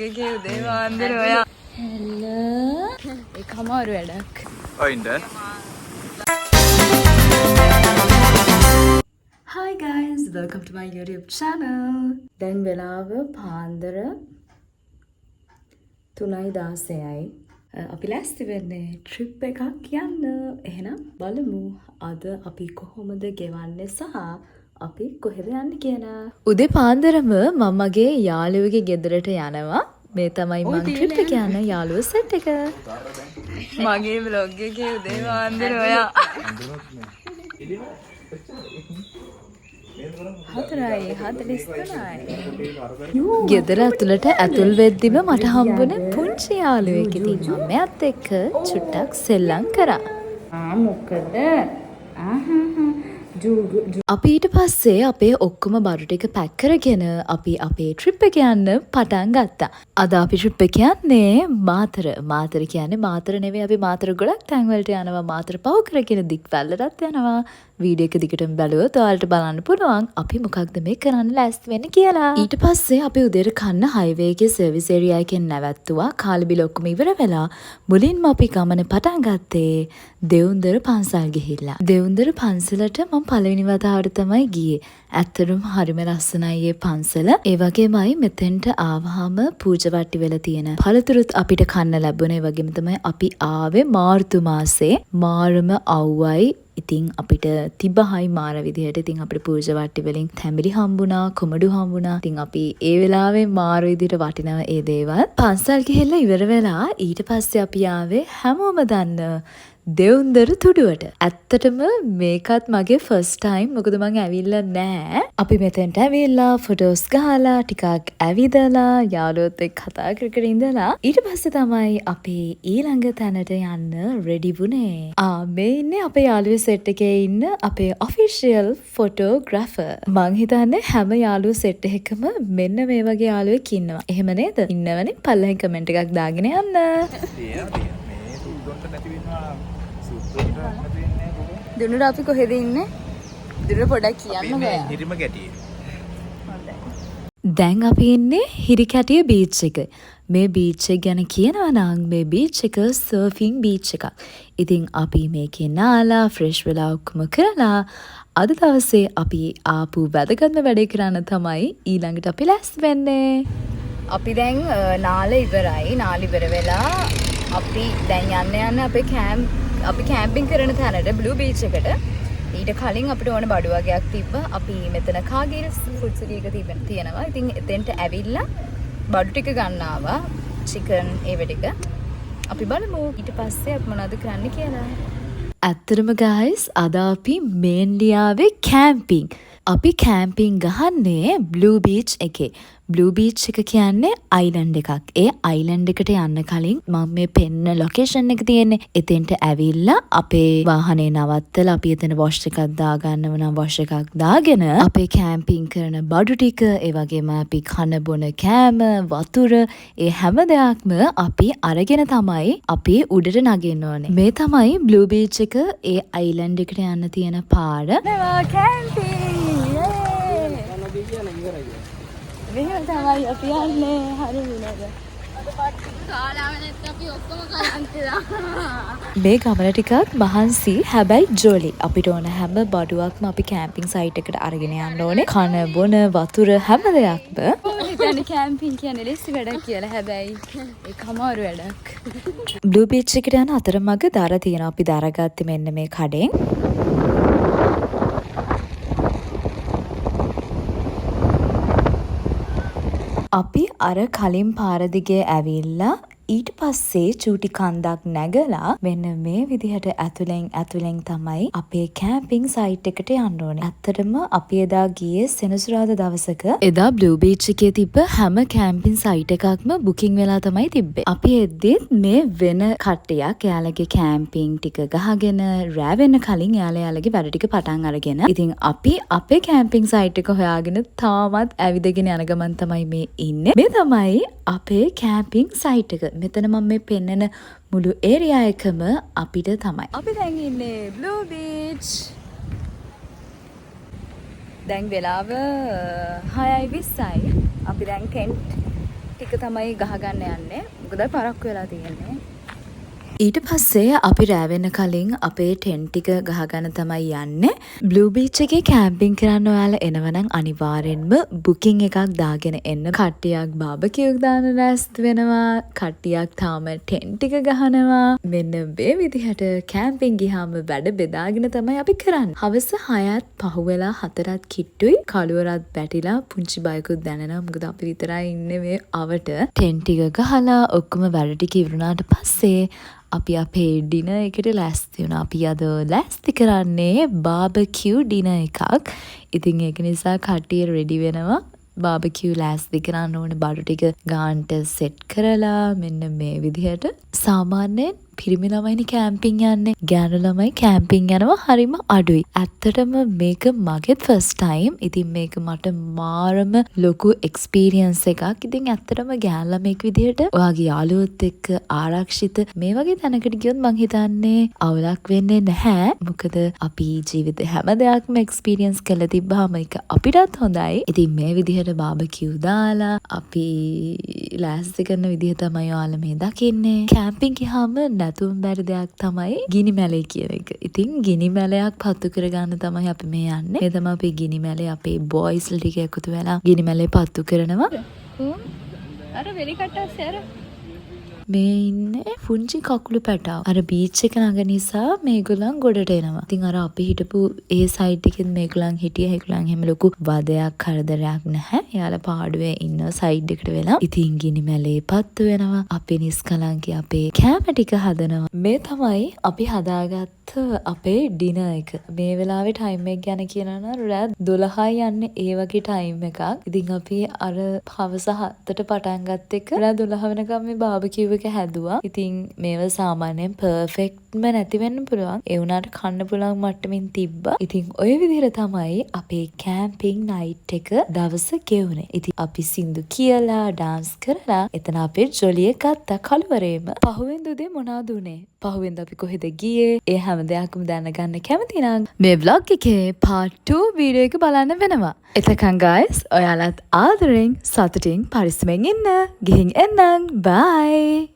එකේ උදේ වාන්දර ඔයා හෙල්ල ඒක අමාරු වැඩක්. ඔයින්ද Hi guys, welcome to my YouTube channel. දැන් වෙලාව පාන්දර 3:16යි. අපි ලෑස්ති වෙන්නේ ට්‍රිප් එකක් යන්න. එහෙනම් බලමු අද අපි කොහොමද ගෙවන්නේ සහ අපි කොහෙද යන්නේ කියලා. උදේ පාන්දරම මමගේ යාළුවෙකුගේ ගෙදරට යනවා. මේ තමයි මම ට්‍රිප් එක යන යාළුවෝ සෙට් එක. මගේ vlog එකේ උදේ පාන්දර ඔයා 4:43යි. ගෙදර ඇතුළට ඇතුල් වෙද්දිම මට හම්බුනේ පුංචි යාළුවෙක්. ඉතින් මම එයාත් එක්ක චුට්ටක් සෙල්ලම් කරා. මොකද අපි ඊට පස්සේ අපේ ඔක්කොම බඩු ටික පැක් කරගෙන අපි අපේ ට්‍රිප් එක යන්න පටන් ගත්තා. අද අපි ට්‍රිප් එක යන්නේ මාතර. මාතර කියන්නේ මාතර නෙවෙයි, අපි මාතර ගොඩක් තැන් වලට යනවා. මාතර පව කරගෙන දික්වැල්ලටත් යනවා. වීඩියෝ එක දිගටම බැලුවොත් ඔයාලට බලන්න පුළුවන් අපි මොකක්ද මේ කරන්න ලෑස්ති වෙන්නේ කියලා. ඊට පස්සේ අපි උදේට කන්න හයිවේ එකේ සර්විස් ඒරියා එකෙන් නැවැත්තුවා. කාලේ බිල ඔක්කොම ඉවර වෙලා මුලින්ම අපි ගමන පටන් ගත්තේ දෙවුන්දර පන්සල් ගිහිල්ලා. දෙවුන්දර පන්සලට මම පළවෙනි වතාවට තමයි ගියේ. ඇත්තටම හරිම ලස්සනයි මේ පන්සල. ඒ වගේමයි මෙතෙන්ට ආවහම පූජා වට්ටි වෙලා තියෙන පළතුරුත් අපිට කන්න ලැබුණේ. ඒ වගේම තමයි අපි ආවේ මාර්තු මාසේ. මාරම අවුවයි. ඉතින් අපිට තිබහයි මාර විදිහට. ඉතින් අපිට පූජා වට්ටි වලින් තැඹිලි හම්බුණා, කොමඩු හම්බුණා. ඉතින් අපි ඒ වෙලාවේ මාර විදිහට වටිනවා ඒ දේවල්. පන්සල් ගිහිල්ලා ඉවර වෙලා ඊට පස්සේ අපි ආවේ හැමෝම දන්න දෙවුන්දර තුඩුවට. ඇත්තටම මේකත් මගේ ෆස්ට් ටයිම්. මොකද මං ඇවිල්ලා නෑ. අපි මෙතෙන්ට ඇවිල්ලා ෆොටෝස් ගහලා ටිකක් ඇවිදලා යාළුවොත් එක්ක කතා කර කර ඉඳලා ඊට පස්සේ තමයි අපි ඊළඟ තැනට යන්න රෙඩි වුණේ. මේ ඉන්නේ අපේ යාළුවෝ සෙට් එකේ ඉන්න අපේ ඔෆිෂියල් ෆොටෝග්‍රැෆර්. මං හිතන්නේ හැම යාළුවෝ සෙට් එකකම මෙන්න මේ වගේ යාළුවෙක් ඉන්නවා. එහෙම නේද? ඉන්නවනේ. පල්ලෙන් කමෙන්ට් එකක් දාගෙන යන්න. දුන්නට අපි කොහෙද ඉන්නේ? දුන්න පොඩක් කියන්න බෑ. හිරිම ගැටියේ. දැන් අපි ඉන්නේ හිරිකැටිය බීච් එක. මේ බීච් එක ගැන කියනවා නම් මේ බීච් එක සර්ෆින් බීච් එකක්. ඉතින් අපි මේකේ නාලා ෆ්‍රෙෂ් වෙලා ඔක්කොම කරලා අද දවසේ අපි ආපු වැදගත්ම වැඩේ කරන්න තමයි ඊළඟට අපි ලෑස්ති වෙන්නේ. අපි දැන් නාල ඉවරයි. නාල ඉවර වෙලා අපි දැන් යන්න අපේ අපි කැම්පින් කරන තැනට බ්ලූ බීච් එකට. ඊට කලින් අපිට ඕන බඩු වගේක් තිබ්බා. අපි මෙතන කාගේර ෆුඩ් සිටි එක තියෙනවා. ඉතින් එතෙන්ට ඇවිල්ලා බඩු ටික ගන්න ආවා. චිකන් ඒව ටික. අපි බලමු ඊට පස්සේ අපි මොනවද කරන්න කියලා. ඇත්තටම guys අද අපි මේන්ලියාවේ කැම්පින්. අපි කැම්පින් ගහන්නේ බ්ලූ බීච් එකේ. බ්ලූ බීච් එක කියන්නේ අයිලන්ඩ් එකක්. ඒ අයිලන්ඩ් එකට යන්න කලින් මම මේ පෙන්න ලොකේෂන් එක තියෙන්නේ. එතෙන්ට ඇවිල්ලා අපේ වාහනේ නවත්තලා අපි එතන වොෂ් එකක් දාගන්නව නම් වොෂ් එකක් දාගෙන අපේ කැම්පින් කරන බඩු ටික, ඒ වගේම අපි කන බොන කෑම, වතුර, ඒ හැම දෙයක්ම අපි අරගෙන තමයි අපි උඩට නගින්න ඕනේ. මේ තමයි බ්ලූ බීච් එක. ඒ අයිලන්ඩ් එකට යන්න තියෙන පාර. කැම්පින් මෙහෙම තමයි අපි යන්නේ. හරි නේද? මේ ගමන ටිකක් මහන්සි. හැබැයි ජොලි. අපිට ඕන හැම බඩුවක්ම අපි කැම්පින් සයිට් එකට අරගෙන යන්න ඕනේ. කන බොන වතුර හැම දෙයක්ම. හිතන්නේ කැම්පින් කියන්නේ ලෙසි වැඩක් කියලා. හැබැයි ඒක අමාරු වැඩක්. බ්ලූ බීච් එකට යන අතරමඟ දර තියෙනවා. අපි දර ගත්තේ මෙන්න මේ කඩෙන්. අපි අර කලින් පාර දිගේ ඇවිල්ලා ඊට පස්සේ චූටි කන්දක් නැගලා මෙන්න මේ විදිහට ඇතුලෙන් තමයි අපේ කැම්පින් සයිට් එකට යන්න ඕනේ. ඇත්තටම අපි එදා ගියේ සෙනසුරාදා දවසක. එදා බ්ලූ බීච් එකේ තිබ්බ හැම කැම්පින් සයිට් එකක්ම බුකින් වෙලා තමයි තිබ්බේ. අපි එද්දිත් මේ වෙන කට්ටියක් එයාලගේ කැම්පින් ටික ගහගෙන රෑ වෙන්න කලින් එයාලගේ වැඩ ටික පටන් අරගෙන ඉතින් අපි අපේ කැම්පින් සයිට් එක හොයාගෙන තාමත් ඇවිදගෙන යන ගමන් තමයි මේ ඉන්නේ. මේ තමයි අපේ කැම්පින් සයිට් එක. මෙතන මම මේ පෙන්නන මුළු ඒරියා එකම අපිට තමයි. අපි දැන් ඉන්නේ බ්ලූ බීච්. දැන් වෙලාව 6:20යි. අපි දැන් කෙන්ට් ටික තමයි ගහගන්න යන්නේ. මොකද පරක්කු වෙලා තියෙන්නේ. ඊට පස්සේ අපි රෑ වෙන්න කලින් අපේ ටෙන්ට් ටික ගහගන්න තමයි යන්නේ. බ්ලූ බීච් එකේ කැම්පින් කරන්න ඔයාලා එනවනම් අනිවාර්යෙන්ම බුකින් එකක් දාගෙන එන්න. කට්ටියක් බාබකියු දාන රැස්ත් වෙනවා. කට්ටියක් තාම ටෙන්ට් ටික ගහනවා. මෙන්න මේ විදිහට කැම්පින් ගියාම වැඩ බෙදාගෙන තමයි අපි කරන්නේ. හවස 6ත් පහුවෙලා 4ත් කිට්ටුයි. කළුවරත් බැටිලා පුංචි බයකුත් දැනෙනවා. මොකද අපි විතරයි ඉන්නේ මේ අවට. ටෙන්ට් ටික ගහලා ඔක්කොම වැඩ ටික ඉවරුණාට පස්සේ අපි අපේ ඩිනර් එකට ලෑස්ති වුණා. අපි අද ලෑස්ති කරන්නේ බාබකියු ඩිනර් එකක්. ඉතින් ඒක නිසා කට්ටිය රෙඩි වෙනවා. බාබකියු ලෑස්ති කරන්න ඕනේ බඩු ටික ගාන්ට සෙට් කරලා මෙන්න මේ විදිහට. සාමාන්‍යයෙන් පිරිමි ළමයිනි කැම්පින් යන්නේ. ගෑනු ළමයි කැම්පින් යනවා හරිම අඩුයි. ඇත්තටම මේක මගේත් ෆස්ට් ටයිම්. ඉතින් මේක මට මාරම ලොකු එක්ස්පීරියන්ස් එකක්. ඉතින් ඇත්තටම ගෑනු ළමෙක් විදිහට ඔයාගේ යාළුවොත් එක්ක ආරක්ෂිත මේ වගේ තැනකට ගියොත් මං හිතන්නේ අවුලක් වෙන්නේ නැහැ. මොකද අපි ජීවිතේ හැම දෙයක්ම එක්ස්පීරියන්ස් කරලා තිබ්බාම ඒක අපිටත් හොඳයි. ඉතින් මේ විදිහට බාබකියු දාලා අපි ලෑස්ති කරන විදිහ තමයි ඔයාලා මේ දකින්නේ. කැම්පින් ගියාම නැතුම් බැරි දෙයක් තමයි ගිනි මැලේ කියන එක. ඉතින් ගිනි මැලයක් පත්තු කරගන්න තමයි අපි මේ යන්නේ. මේ තමයි අපි ගිනි මැලේ අපේ බොයිස්ලා ටික එකතු වෙලා ගිනි මැලේ පත්තු කරනවා. අර වෙලි කට්ටස්සේ අර මේ ඉන්නේ පුංචි කකුළු පැටව. අර බීච් එක නග නිසා මේගොල්ලන් ගොඩට එනවා. ඉතින් අර අපි හිටපු ඒ සයිඩ් එකෙන් මේගොල්ලන් හිටියේ. ඒගොල්ලන් හැම ලොකු වදයක් කරදරයක් නැහැ. එයාලා පාඩුවේ ඉන්න සයිඩ් එකට වෙලා. ඉතින් ගිනි මැලේ පත්තු වෙනවා. අපි නිස්කලංකේ අපේ කෑම ටික හදනවා. මේ තමයි අපි හදාගත්ත අපේ ඩිනර් එක. මේ වෙලාවේ ටයිම් එක ගැන කියනවා නම් රාත් 12යි යන්නේ ඒ වගේ ටයිම් එකක්. ඉතින් අපි අර හවස 7ට පටන් ගත්ත එක රාත් 12 වෙනකම් මේ බාබකියු එක හැදුවා. ඉතින් මේව සාමාන්‍යයෙන් පර්ෆෙක්ට්ම නැති වෙන්න පුළුවන්. ඒ වුණාට කන්න පුළුවන් මට්ටමින් තිබ්බා. ඉතින් ඔය විදිහට තමයි අපේ කැම්පින් නයිට් එක දවස ගෙවුනේ. ඉතින් අපි සින්දු කියලා ඩාන්ස් කරලා එතන අපේ ජොලිය ගත්තා කළුවරේම. පහුවෙන්ද උදේ මොනවද උනේ? පහුවෙන්ද අපි කොහෙද ගියේ? ඒ හැම දෙයක්ම දැනගන්න කැමති නම් මේ vlog එකේ part 2 වීඩියෝ එක බලන්න වෙනවා. එතකන් guys ඔයාලත් ආදරෙන් සතුටින් පරිස්සමෙන් ඉන්න. ගිහින් එන්නම්. bye.